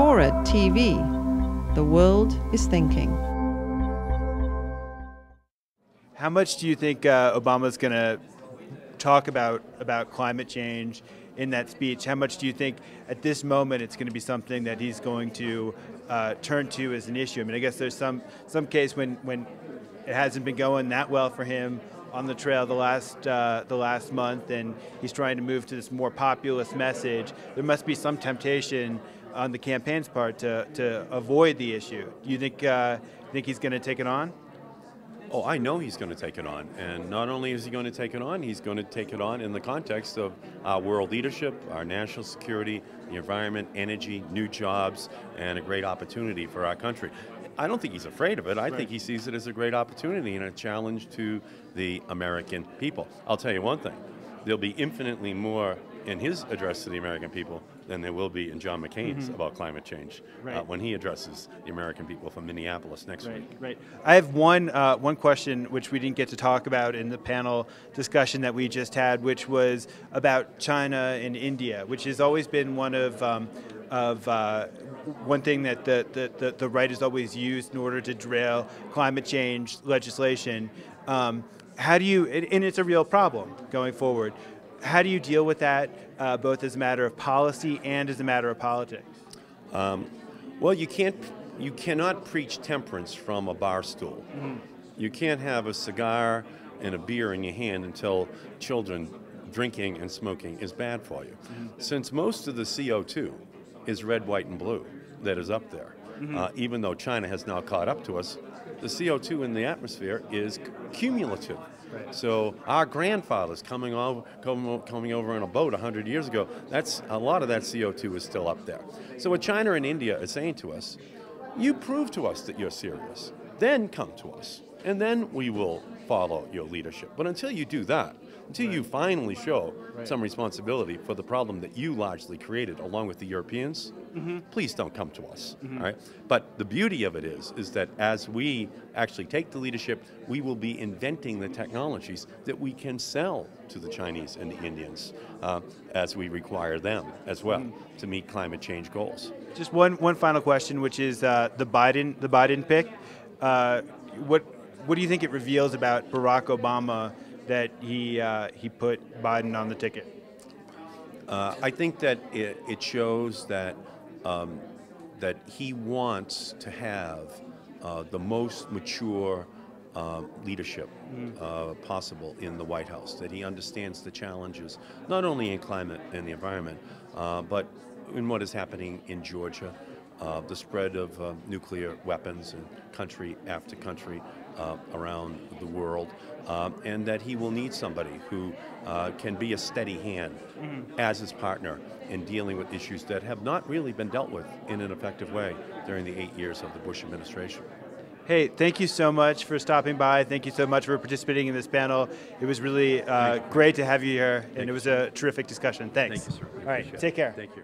FORA.tv. The world is thinking. How much do you think Obama's going to talk about climate change in that speech? How much do you think at this moment it's going to be something that he's going to turn to as an issue? I mean, I guess there's some case when it hasn't been going that well for him on the trail the last month, and he's trying to move to this more populist message. There must be some temptation on the campaign's part to avoid the issue. Do you think he's going to take it on? Oh, I know he's going to take it on. And not only is he going to take it on, he's going to take it on in the context of our world leadership, our national security, the environment, energy, new jobs, and a great opportunity for our country. I don't think he's afraid of it. I think he sees it as a great opportunity and a challenge to the American people. I'll tell you one thing. There'll be infinitely more in his address to the American people than there will be in John McCain's about climate change when he addresses the American people from Minneapolis next week. Right. I have one question which we didn't get to talk about in the panel discussion that we just had, which was about China and India, which has always been one of one thing that the right has always used in order to derail climate change legislation. How do you, and it's a real problem going forward, how do you deal with that, both as a matter of policy and as a matter of politics? Well, you cannot preach temperance from a bar stool. You can't have a cigar and a beer in your hand and tell children drinking and smoking is bad for you. Since most of the CO2 is red, white, and blue that is up there, even though China has now caught up to us, the CO2 in the atmosphere is cumulative. So our grandfathers coming over on a boat 100 years ago, a lot of that CO2 is still up there. So what China and India are saying to us, you prove to us that you're serious, then come to us, and then we will follow your leadership. But until you do that, until you finally show some responsibility for the problem that you largely created along with the Europeans, please don't come to us. All right? But the beauty of it is that as we actually take the leadership, we will be inventing the technologies that we can sell to the Chinese and the Indians as we require them as well to meet climate change goals. Just one final question, which is the Biden pick. What do you think it reveals about Barack Obama that he put Biden on the ticket? I think that it shows that that he wants to have the most mature leadership possible in the White House, that he understands the challenges, not only in climate and the environment, but in what is happening in Georgia, the spread of nuclear weapons in country after country around the world, and that he will need somebody who can be a steady hand as his partner in dealing with issues that have not really been dealt with in an effective way during the 8 years of the Bush administration. Hey, thank you so much for stopping by. Thank you so much for participating in this panel. It was really great to have you here, and it was a terrific discussion. Thanks. Thank you, sir. All right, take care. Thank you.